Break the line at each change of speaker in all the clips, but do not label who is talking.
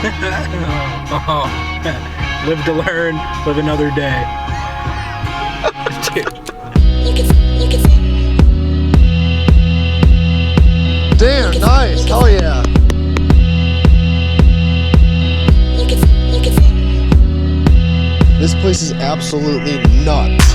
Oh, live to learn, live another day.
Damn, nice. Hell yeah. This place is absolutely nuts.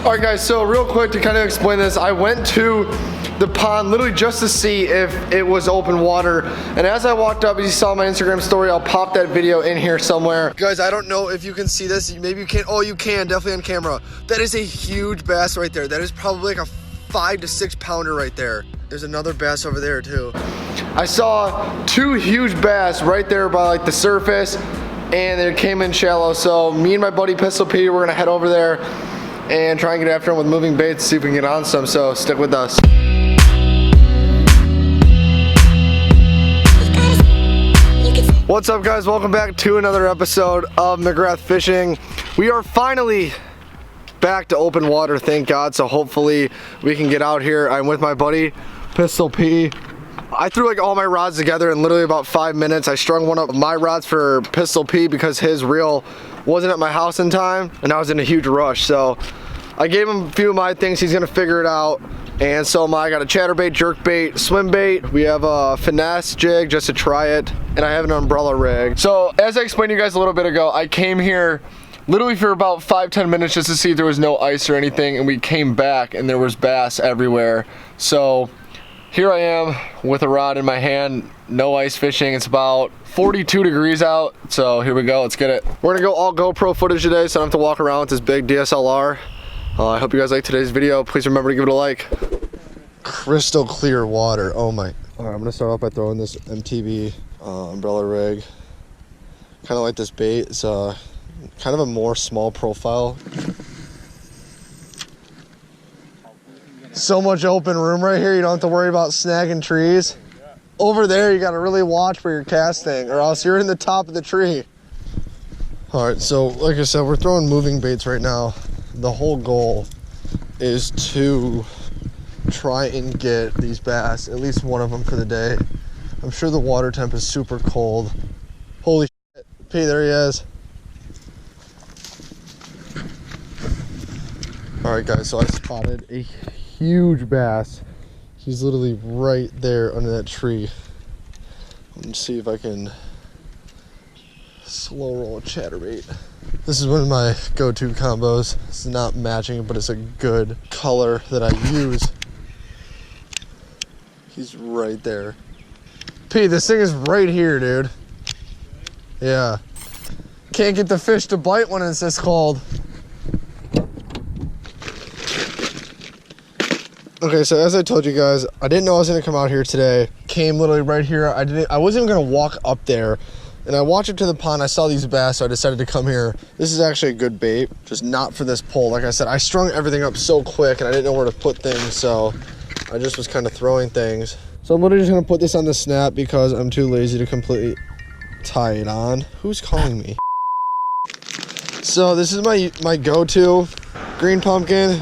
All right, guys, so real quick to kind of explain this, I went to the pond literally just to see if it was open water. And as I walked up, as you saw my Instagram story, I'll pop that video in here somewhere. Guys, I don't know if you can see this. Maybe you can't. Oh, you can, definitely on camera. That is a huge bass right there. That is probably like a 5 to 6 pounder right there. There's another bass over there too. I saw 2 huge bass right there by like the surface, and they came in shallow. So me and my buddy Pistol P, we're gonna head over there and try and get after them with moving baits, see if we can get on some. So stick with us. What's up, guys? Welcome back to another episode of McGrath Fishing. We are finally back to open water, thank God. So hopefully we can get out here. I'm with my buddy Pistol P. I threw like all my rods together in literally about 5 minutes. I strung one up my rods for Pistol P because his reel wasn't at my house in time and I was in a huge rush. So I gave him a few of my things. He's gonna figure it out. And so I got a chatterbait, jerkbait, swim bait. We have a finesse jig just to try it. And I have an umbrella rig. So as I explained to you guys a little bit ago, I came here literally for about 5-10 minutes just to see if there was no ice or anything. And we came back and there was bass everywhere. So here I am with a rod in my hand, no ice fishing. It's about 42 degrees out. So here we go, let's get it. We're gonna go all GoPro footage today, so I don't have to walk around with this big DSLR. I hope you guys like today's video. Please remember to give it a like. Crystal clear water, oh my. All right, I'm gonna start off by throwing this MTB umbrella rig. Kind of like this bait, it's kind of a more small profile. So much open room right here, you don't have to worry about snagging trees. Over there, you gotta really watch where you're casting or else you're in the top of the tree. All right, so like I said, we're throwing moving baits right now. The whole goal is to try and get these bass, at least one of them for the day. I'm sure the water temp is super cold. Holy shit, P, there he is. All right, guys, so I spotted a huge bass. He's literally right there under that tree. Let me see if I can slow roll a chatterbait. This is one of my go-to combos. It's not matching, but it's a good color that I use. He's right there. P, this thing is right here, dude. Yeah. Can't get the fish to bite when it's this cold. Okay, so as I told you guys, I didn't know I was gonna come out here today. Came literally right here. I wasn't even gonna walk up there. And I walked up to the pond, I saw these bass, so I decided to come here. This is actually a good bait, just not for this pole. Like I said, I strung everything up so quick and I didn't know where to put things, so I just was kind of throwing things. So I'm literally just gonna put this on the snap because I'm too lazy to completely tie it on. Who's calling me? So this is my go-to green pumpkin,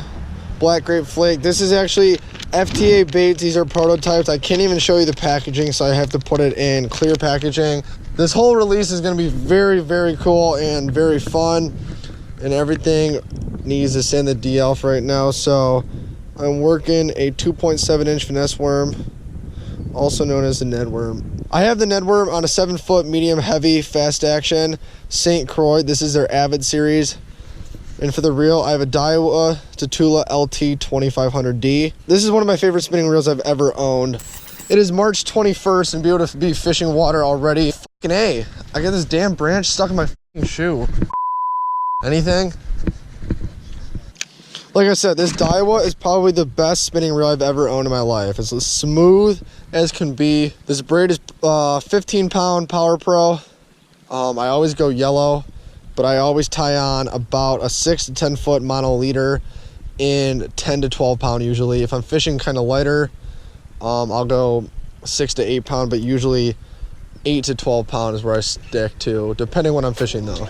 black grape flake. This is actually FTA baits. These are prototypes. I can't even show you the packaging, so I have to put it in clear packaging. This whole release is going to be very, very cool and very fun, and everything needs to send the DL for right now. So I'm working a 2.7 inch finesse worm, also known as the Ned worm. I have the Ned worm on a 7-foot medium heavy fast action St. Croix. This is their Avid series. And for the reel, I have a Daiwa Tatula LT 2500D. This is one of my favorite spinning reels I've ever owned. It is March 21st and be able to be fishing water already. Fucking A, I got this damn branch stuck in my fucking shoe. Anything? Like I said, this Daiwa is probably the best spinning reel I've ever owned in my life. It's as smooth as can be. This braid is 15-pound Power Pro. I always go yellow, but I always tie on about a 6 to 10 foot mono leader in 10 to 12 pound usually. If I'm fishing kind of lighter, I'll go 6 to 8 pound, but usually 8 to 12 pound is where I stick to, depending when I'm fishing though.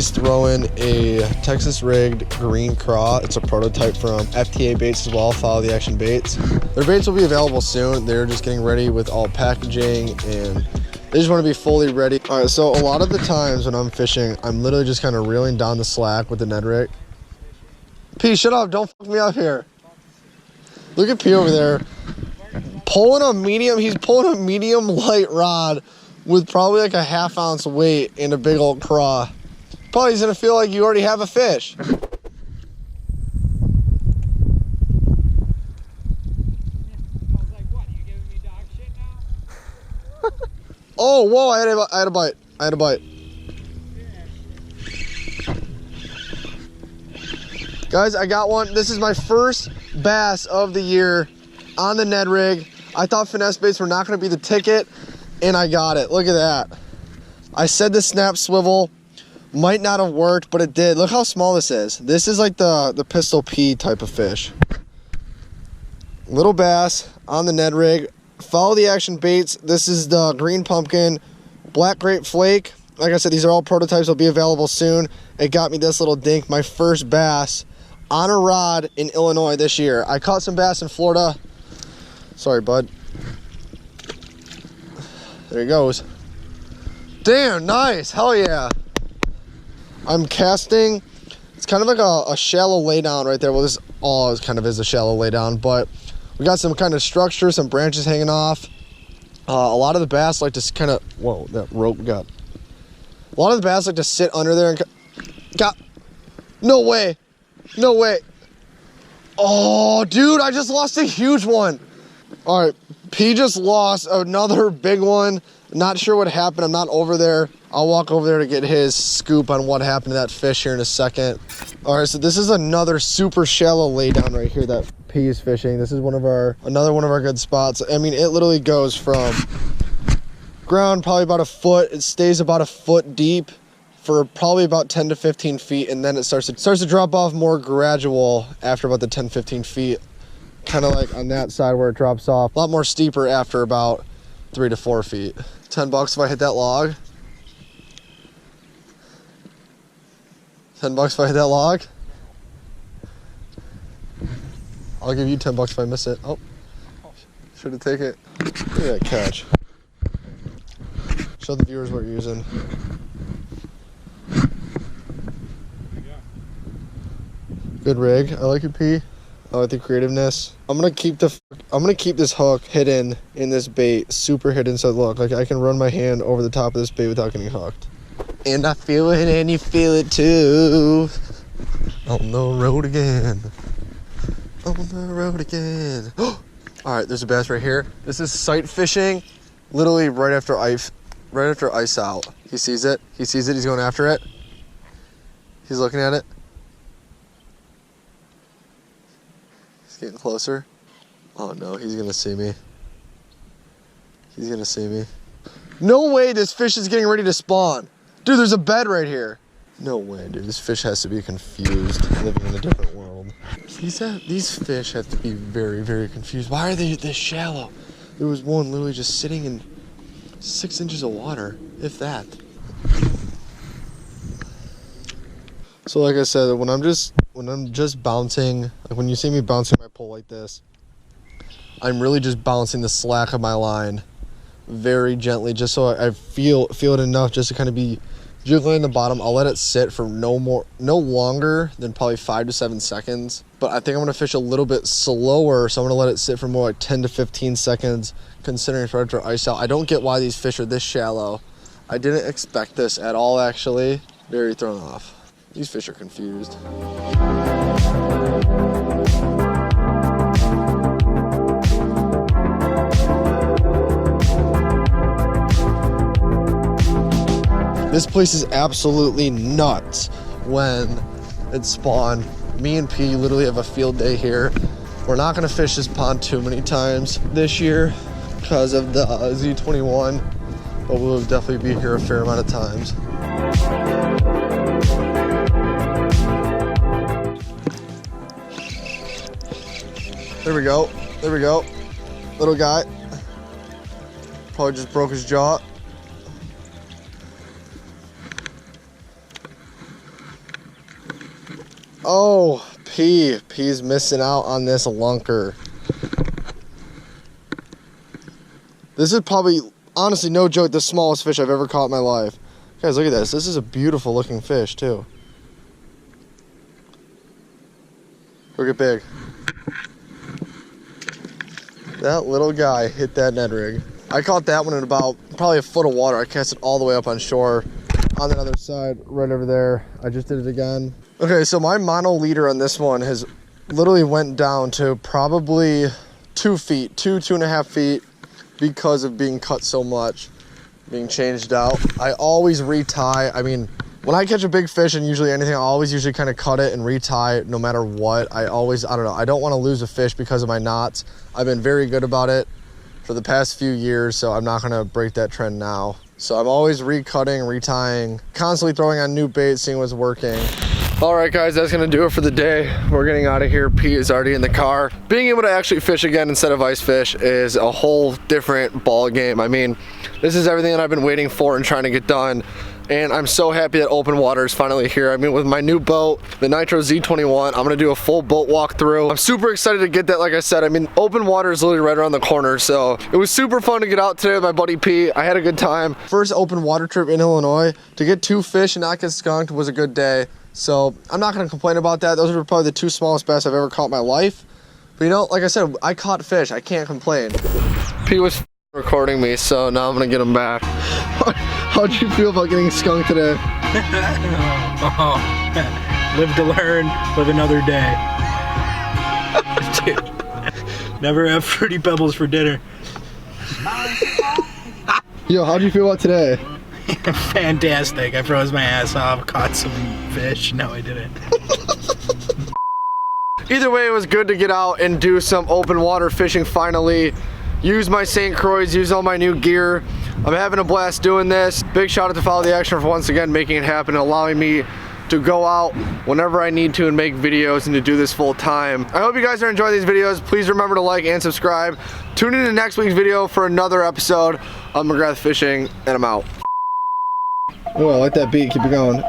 P's throwing a Texas rigged green craw. It's a prototype from FTA Baits as well, Follow the Action Baits. Their baits will be available soon. They're just getting ready with all packaging and they just want to be fully ready. All right, so a lot of the times when I'm fishing, I'm literally just kind of reeling down the slack with the Ned rig. P, shut up, don't fuck me up here. Look at P over there. Pulling a medium, he's pulling a medium light rod with probably like a ½ ounce weight and a big old craw. Probably he's gonna feel like you already have a fish. Oh, whoa, I had a bite. I had a bite. Guys, I got one. This is my first bass of the year on the Ned rig. I thought finesse baits were not going to be the ticket, and I got it. Look at that. I said the snap swivel might not have worked, but it did. Look how small this is. This is like the pistol P type of fish. Little bass on the Ned rig. Follow the Action Baits. This is the green pumpkin, black grape flake. Like I said, these are all prototypes. Will be available soon. It got me this little dink, my first bass on a rod in Illinois this year. I caught some bass in Florida. Sorry, bud. There he goes. Damn, nice. Hell yeah. I'm casting. It's kind of like a shallow laydown right there. Well, this all kind of is a shallow laydown, but we got some kind of structure, some branches hanging off. A lot of the bass like to kind of, whoa, that rope got. A lot of the bass like to sit under there and got, no way. No way. Oh, dude, I just lost a huge one. All right, P just lost another big one. Not sure what happened. I'm not over there. I'll walk over there to get his scoop on what happened to that fish here in a second. All right, so this is another super shallow laydown right here that P is fishing. This is another one of our good spots. I mean, it literally goes from ground probably about a foot. It stays about a foot deep for probably about 10 to 15 feet, and then it starts to drop off more gradual after about the 10, 15 feet. Kind of like on that side where it drops off. A lot more steeper after about 3 to 4 feet. $10 if I hit that log. $10 if I hit that log. I'll give you $10 if I miss it. Oh, should have taken it. Look at that catch. Show the viewers what you're using. Good rig. I like it, P. I like the creativeness. I'm gonna keep this hook hidden in this bait, super hidden. So look, like I can run my hand over the top of this bait without getting hooked. And I feel it, and you feel it too. On the road again. On the road again. All right, there's a bass right here. This is sight fishing, literally right after ice out. He sees it. He sees it. He's going after it. He's looking at it. He's getting closer. Oh no, he's gonna see me. He's gonna see me. No way this fish is getting ready to spawn. Dude, there's a bed right here. No way, dude. This fish has to be confused, living in a different world. These fish have to be very, very confused. Why are they this shallow? There was one literally just sitting in 6 inches of water, if that. So like I said, when I'm just bouncing, like when you see me bouncing my pole like this, I'm really just bouncing the slack of my line very gently, just so I feel it enough just to kind of be jiggling the bottom. I'll let it sit for no longer than probably 5 to 7 seconds. But I think I'm gonna fish a little bit slower, so I'm gonna let it sit for more like 10 to 15 seconds, considering it's right after ice out. I don't get why these fish are this shallow. I didn't expect this at all, actually. Very thrown off. These fish are confused. This place is absolutely nuts when it's spawned. Me and P literally have a field day here. We're not gonna fish this pond too many times this year because of the Z21, but we'll definitely be here a fair amount of times. There we go. There we go. Little guy. Probably just broke his jaw. Oh, P's missing out on this lunker. This is probably, honestly, no joke, the smallest fish I've ever caught in my life. Guys, look at this. This is a beautiful looking fish, too. Look at big. That little guy hit that Ned rig. I caught that one in about probably a foot of water. I cast it all the way up on shore on that other side, right over there. I just did it again. Okay, so my mono leader on this one has literally went down to probably 2 feet, 2.5 feet, because of being cut so much, being changed out. I always retie. I mean, when I catch a big fish and usually anything, I always usually kind of cut it and retie no matter what. I don't know, I don't want to lose a fish because of my knots. I've been very good about it for the past few years, so I'm not going to break that trend now. So I'm always recutting, retying, constantly throwing on new bait, seeing what's working. All right, guys, that's gonna do it for the day. We're getting out of here. Pete is already in the car. Being able to actually fish again instead of ice fish is a whole different ball game. I mean, this is everything that I've been waiting for and trying to get done. And I'm so happy that open water is finally here. I mean, with my new boat, the Nitro Z21, I'm gonna do a full boat walkthrough. I'm super excited to get that, like I said. I mean, open water is literally right around the corner, so it was super fun to get out today with my buddy Pete. I had a good time. First open water trip in Illinois. To get 2 fish and not get skunked was a good day. So I'm not gonna complain about that. Those were probably the 2 smallest bass I've ever caught in my life. But you know, like I said, I caught fish. I can't complain. Pete was recording me, so now I'm gonna get him back. How'd you feel about getting skunked today?
Oh, live to learn, live another day. Dude, never have Fruity Pebbles for dinner.
Yo, how'd you feel about today?
Fantastic. I froze my ass off, caught some fish. No, I didn't.
Either way, it was good to get out and do some open water fishing finally. Use my St. Croix, use all my new gear. I'm having a blast doing this. Big shout out to Follow the Action for once again making it happen and allowing me to go out whenever I need to and make videos and to do this full time. I hope you guys are enjoying these videos. Please remember to like and subscribe. Tune in to next week's video for another episode of McGrath Fishing, and I'm out. Oh, I like that beat. Keep it going.